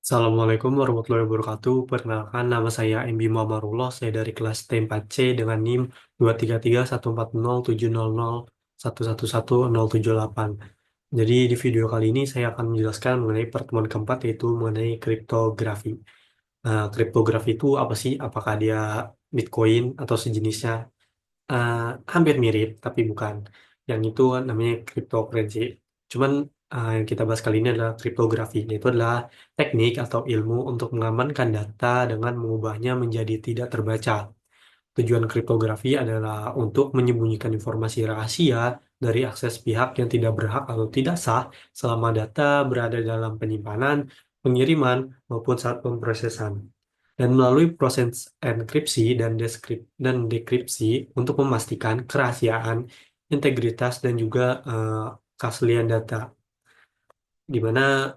Assalamualaikum warahmatullahi wabarakatuh. Perkenalkan, nama saya MB Muhammadullah. Saya dari kelas T4C dengan NIM 233140140111178. Jadi di video kali ini saya akan menjelaskan mengenai pertemuan keempat, yaitu mengenai kriptografi. Kriptografi itu apa sih? Apakah dia Bitcoin atau sejenisnya? eh, Hampir mirip, tapi bukan. Yang itu namanya cryptocurrency. Cuman yang kita bahas kali ini adalah kriptografi. Itu adalah teknik atau ilmu untuk mengamankan data dengan mengubahnya menjadi tidak terbaca. Tujuan kriptografi adalah untuk menyembunyikan informasi rahasia dari akses pihak yang tidak berhak atau tidak sah selama data berada dalam penyimpanan, pengiriman, maupun saat pemrosesan. Dan melalui proses enkripsi dan dekripsi untuk memastikan kerahasiaan, integritas, dan juga keaslian data. Di mana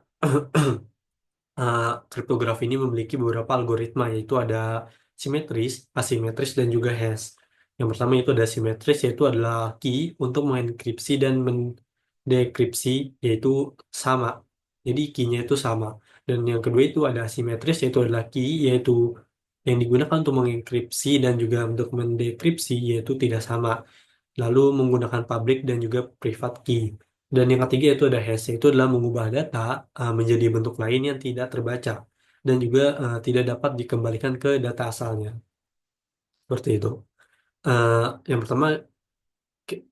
eh, kriptografi ini memiliki beberapa algoritma, yaitu ada simetris, asimetris, dan juga hash. Yang pertama itu ada simetris, yaitu adalah key untuk mengenkripsi dan mendekripsi, yaitu sama. Jadi key-nya itu sama. Dan yang kedua itu ada asimetris, yaitu adalah key, yaitu yang digunakan untuk mengenkripsi dan juga untuk mendekripsi, yaitu tidak sama. Lalu menggunakan public dan juga private key. Dan yang ketiga itu ada hash, itu adalah mengubah data menjadi bentuk lain yang tidak terbaca dan juga tidak dapat dikembalikan ke data asalnya. Seperti itu. Eh, yang pertama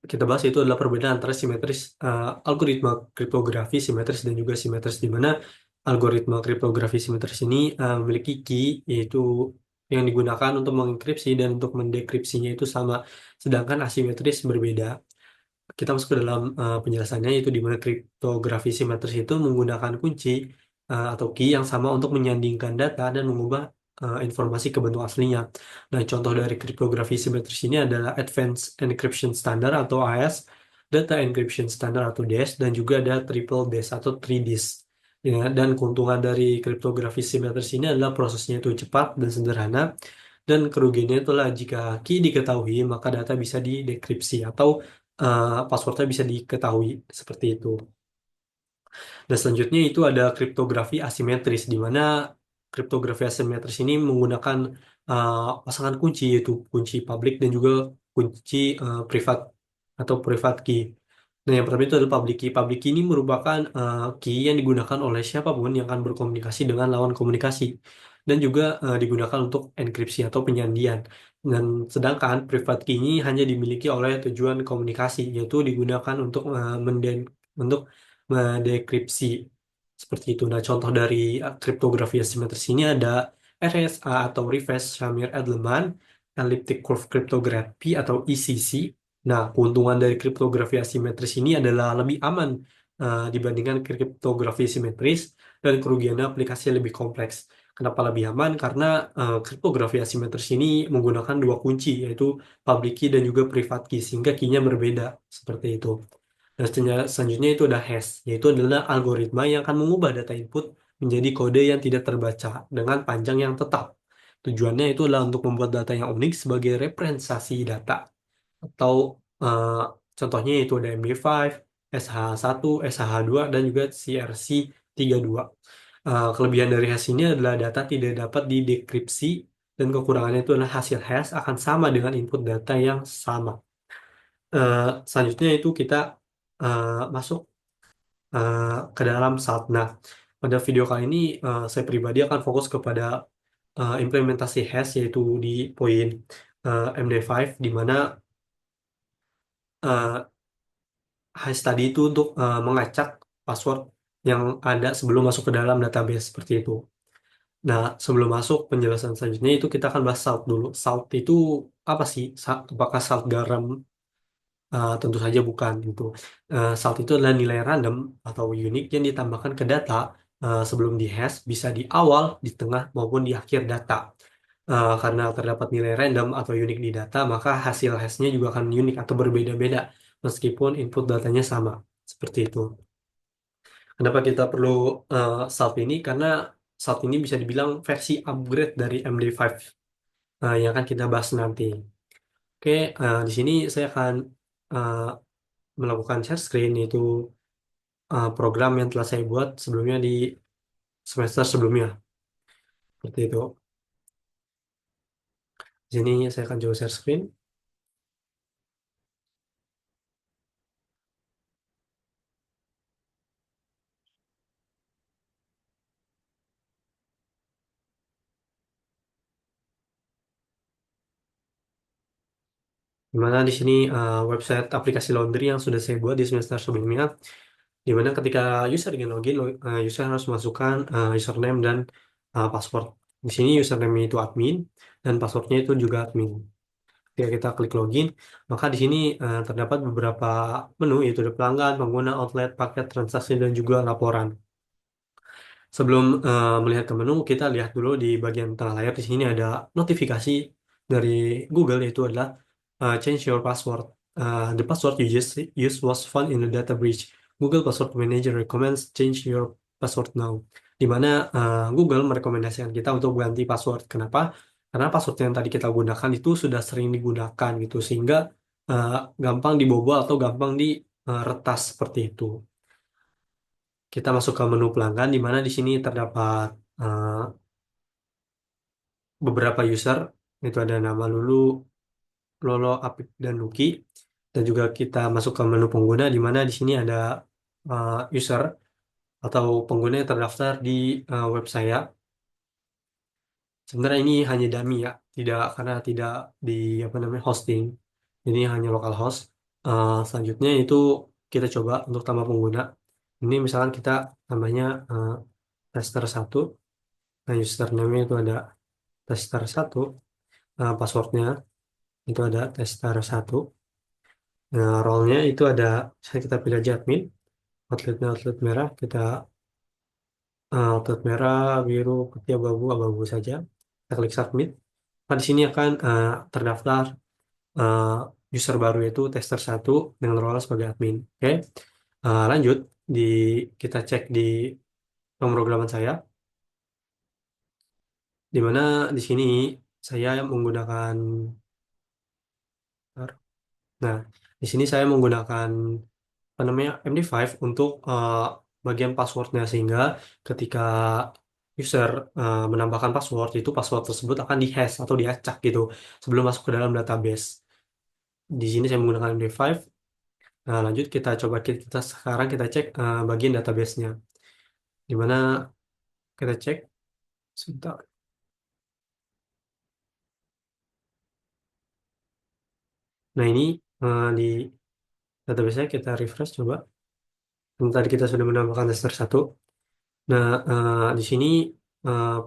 kita bahas itu adalah perbedaan antara simetris, algoritma kriptografi simetris dan juga simetris, di mana algoritma kriptografi simetris ini memiliki key, yaitu yang digunakan untuk mengenkripsi dan untuk mendekripsinya itu sama, sedangkan asimetris berbeda. Kita masuk ke dalam penjelasannya, itu di mana kriptografi simetris itu menggunakan kunci atau key yang sama untuk menyandingkan data dan mengubah informasi ke bentuk aslinya. Nah, contoh dari kriptografi simetris ini adalah Advanced Encryption Standard atau AES, Data Encryption Standard atau DES, dan juga ada Triple DES atau 3DES. Ya, dan keuntungan dari kriptografi simetris ini adalah prosesnya itu cepat dan sederhana, dan kerugiannya itulah jika key diketahui maka data bisa didekripsi atau passwordnya bisa diketahui, seperti itu. Dan selanjutnya itu ada kriptografi asimetris, di mana kriptografi asimetris ini menggunakan pasangan kunci, yaitu kunci public dan juga kunci privat atau private key. Nah, yang pertama itu adalah public key. Public key ini merupakan key yang digunakan oleh siapapun yang akan berkomunikasi dengan lawan komunikasi, dan juga digunakan untuk enkripsi atau penyandian. Dan sedangkan private key ini hanya dimiliki oleh tujuan komunikasi, yaitu digunakan untuk untuk mendekripsi, seperti itu. Nah, contoh dari kriptografi asimetris ini ada RSA atau Reverse Shamir Edelman Elliptic Curve Cryptography atau ECC. Nah, keuntungan dari kriptografi asimetris ini adalah lebih aman dibandingkan kriptografi simetris, dan kerugiannya aplikasi lebih kompleks. Kenapa lebih aman? Karena kriptografi asimetris ini menggunakan dua kunci, yaitu public key dan juga private key, sehingga key-nya berbeda, seperti itu. Dan selanjutnya itu ada hash, yaitu adalah algoritma yang akan mengubah data input menjadi kode yang tidak terbaca dengan panjang yang tetap. Tujuannya itu adalah untuk membuat data yang unik sebagai representasi data. Atau eh, contohnya itu ada MD5, SH1, SH2, dan juga CRC32. Kelebihan dari hash ini adalah data tidak dapat didekripsi, dan kekurangannya itu adalah hasil hash akan sama dengan input data yang sama. Eh, Selanjutnya itu kita eh, masuk eh, ke dalam SAT. Nah, pada video kali ini saya pribadi akan fokus kepada implementasi hash, yaitu di poin MD5, di mana eh, hash tadi itu untuk mengacak password yang ada sebelum masuk ke dalam database, seperti itu. Nah, sebelum masuk penjelasan selanjutnya itu kita akan bahas salt dulu. Salt itu apa sih? Apakah salt garam? Tentu saja bukan gitu. Salt itu adalah nilai random atau unik yang ditambahkan ke data sebelum dihash, bisa di awal, di tengah, maupun di akhir data. Karena terdapat nilai random atau unik di data, maka hasil hashnya juga akan unik atau berbeda-beda meskipun input datanya sama. Seperti itu. Kenapa kita perlu salt ini? Karena salt ini bisa dibilang versi upgrade dari MD5 yang akan kita bahas nanti. Oke, di sini saya akan eh, melakukan share screen, yaitu program yang telah saya buat sebelumnya di semester sebelumnya. Seperti itu. Di sini saya akan coba share screen. Dimana di sini website aplikasi laundry yang sudah saya buat di semester sebelumnya, dimana ketika user ingin login, user harus masukkan username dan password. Di sini username itu admin dan passwordnya itu juga admin. Ketika kita klik login, maka di sini terdapat beberapa menu, yaitu ada pelanggan, pengguna, outlet, paket, transaksi, dan juga laporan. Sebelum melihat ke menu, kita lihat dulu di bagian tengah layar. Di sini ada notifikasi dari Google, yaitu adalah change your password. The password you used was found in the data breach. Google Password Manager recommends change your password now. Di mana Google merekomendasikan kita untuk ganti password. Kenapa? Karena password yang tadi kita gunakan itu sudah sering digunakan gitu, sehingga eh, gampang dibobol atau gampang diretas seperti itu. Kita masuk ke menu pelanggan, di mana di sini terdapat eh, beberapa user, itu ada nama Lulu, Lolo, Apip, dan Lucky. Dan juga kita masuk ke menu pengguna, di mana di sini ada user atau pengguna yang terdaftar di web saya. Sebenarnya ini hanya dummy ya, tidak, karena tidak di apa namanya hosting. Ini hanya local host. Selanjutnya itu kita coba untuk tambah pengguna. Ini misalkan kita namanya tester satu. Nah, username itu ada tester satu, passwordnya itu ada tester satu. Nah, role-nya itu ada, saya kita pilih aja admin, outletnya outlet merah, kita outlet merah, biru, putih, abu-abu, abu-abu saja. Kita klik submit. Nah, di sini akan terdaftar eh, user baru, yaitu tester satu dengan role sebagai admin. Oke. Lanjut, di kita cek di pemrograman saya, di mana di sini saya menggunakan. Nah, di sini saya menggunakan apa namanya MD5 untuk bagian passwordnya, sehingga ketika user menambahkan password, itu password tersebut akan dihash atau diacak gitu sebelum masuk ke dalam database. Di sini saya menggunakan MD5. Nah, lanjut kita coba, kita sekarang kita cek bagian database-nya, di mana kita cek sebentar. Nah, ini di database-nya kita refresh coba. Tadi kita sudah menambahkan tester satu. Nah, di sini eh,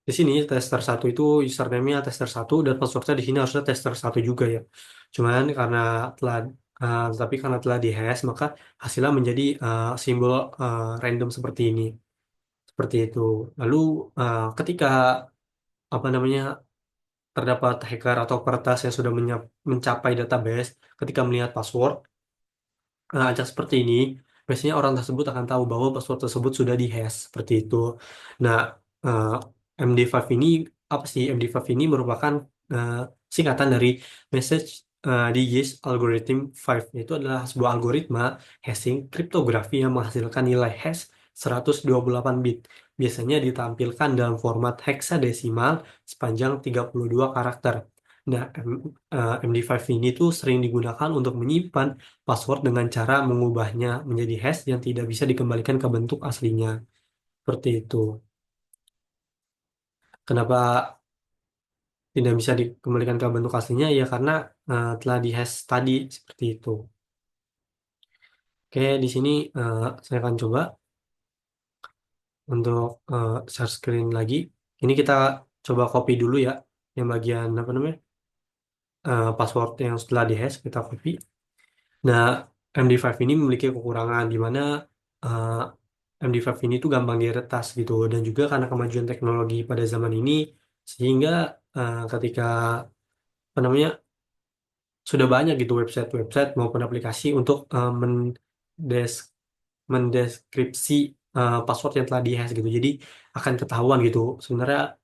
di sini tester satu itu username-nya tester satu dan passwordnya di sini harusnya tester satu juga ya. Cuman karena telah tapi karena telah dihash, maka hasilnya menjadi simbol random seperti ini. Seperti itu. Lalu ketika apa namanya terdapat hacker atau peretas yang sudah mencapai database, ketika melihat password ajak seperti ini, biasanya orang tersebut akan tahu bahwa password tersebut sudah dihash seperti itu. Nah, eh, MD5 ini apa sih? MD5 ini merupakan eh, singkatan dari Message Digest Algorithm 5. Itu adalah sebuah algoritma hashing kriptografi yang menghasilkan nilai hash 128 bit. Biasanya ditampilkan dalam format heksadesimal sepanjang 32 karakter. Nah, MD5 ini tuh sering digunakan untuk menyimpan password dengan cara mengubahnya menjadi hash yang tidak bisa dikembalikan ke bentuk aslinya. Seperti itu. Kenapa tidak bisa dikembalikan ke bentuk aslinya? Ya karena telah dihash tadi seperti itu. Oke, di sini saya akan coba untuk share screen lagi. Ini kita coba copy dulu ya, yang bagian apa namanya password yang setelah dihash kita copy. Nah, MD5 ini memiliki kekurangan di mana eh, MD5 ini tuh gampang diretas gitu, dan juga karena kemajuan teknologi pada zaman ini, sehingga ketika apa namanya sudah banyak gitu website-website maupun aplikasi untuk mendeskripsi password yang telah dihash gitu. Jadi akan ketahuan gitu sebenarnya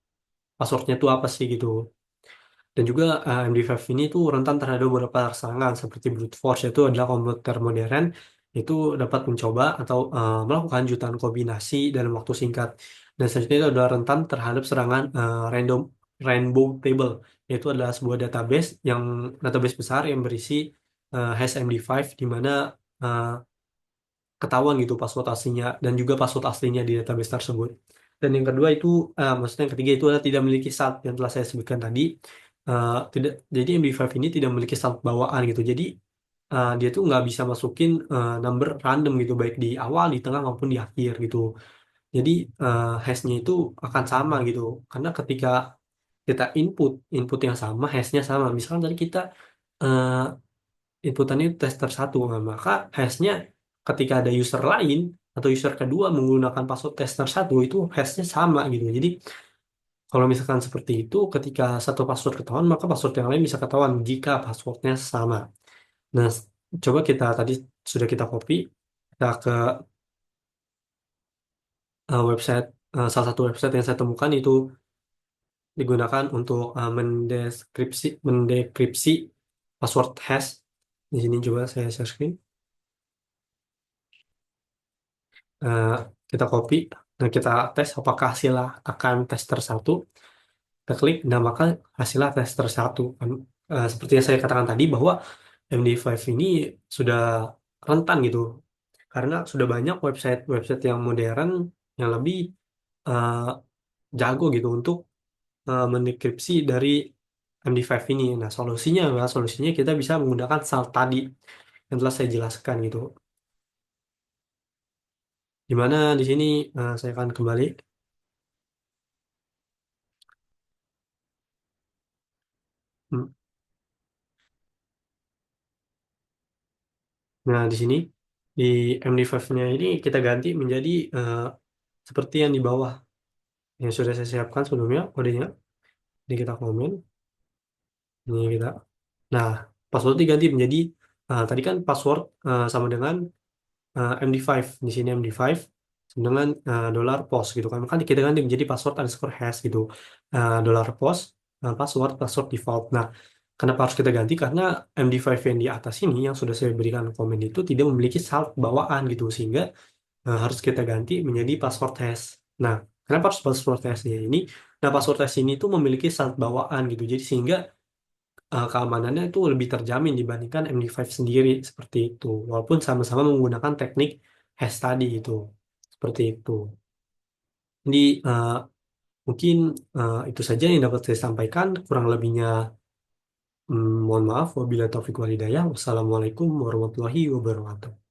passwordnya itu apa sih gitu. Dan juga MD5 ini tuh rentan terhadap beberapa serangan seperti brute force, yaitu adalah komputer modern itu dapat mencoba atau melakukan jutaan kombinasi dalam waktu singkat. Dan selanjutnya itu adalah rentan terhadap serangan random rainbow table, yaitu adalah sebuah database besar yang berisi hash MD5 di mana eh, ketahuan gitu password aslinya dan juga password aslinya di database tersebut. Dan yang kedua itu, maksudnya yang ketiga itu adalah tidak memiliki salt yang telah saya sebutkan tadi. Tidak, jadi MD5 ini tidak memiliki salt bawaan gitu. Jadi dia tuh nggak bisa masukin number random gitu, baik di awal, di tengah maupun di akhir gitu. Jadi hashnya itu akan sama gitu. Karena ketika kita input yang sama, hashnya sama. Misalkan tadi kita eh, inputannya itu tester satu, nah, maka hashnya ketika ada user lain atau user kedua menggunakan password tester satu itu hashnya sama gitu. Jadi kalau misalkan seperti itu, ketika satu password ketahuan, maka password yang lain bisa ketahuan jika passwordnya sama. Nah, coba kita tadi sudah kita copy, kita ke website, salah satu website yang saya temukan itu digunakan untuk mendekripsi password hash. Di sini coba saya share screen. Eh, kita copy dan kita tes apakah hasilnya akan tester satu. Kita klik, nah maka hasilnya tester satu. Seperti yang saya katakan tadi bahwa MD5 ini sudah rentan gitu, karena sudah banyak website-website yang modern yang lebih eh, jago gitu untuk mendekripsi dari MD5 ini. Nah, solusinya kita bisa menggunakan salt tadi yang telah saya jelaskan gitu. Dimana di sini saya akan kembali. Hmm. Nah, di sini di MD5-nya ini kita ganti menjadi seperti yang di bawah yang sudah saya siapkan sebelumnya kodenya. Ini kita komen, ini kita. Nah, password diganti menjadi tadi kan password sama dengan MD5, di sini MD5 sama dengan dollar post gitu kan. Maka kita ganti menjadi password underscore hash gitu. Dollar post password default. Nah, kenapa harus kita ganti? Karena MD5 yang di atas ini yang sudah saya berikan komen itu tidak memiliki salt bawaan gitu, sehingga harus kita ganti menjadi password hash. Nah, kenapa harus password hashnya ini? Nah, password hash ini tuh memiliki salt bawaan gitu. Jadi sehingga keamanannya itu lebih terjamin dibandingkan MD5 sendiri seperti itu. Walaupun sama-sama menggunakan teknik hash tadi itu. Seperti itu. Jadi mungkin itu saja yang dapat saya sampaikan. Kurang lebihnya mohon maaf. Wabillahi taufiq walhidayah. Wassalamualaikum warahmatullahi wabarakatuh.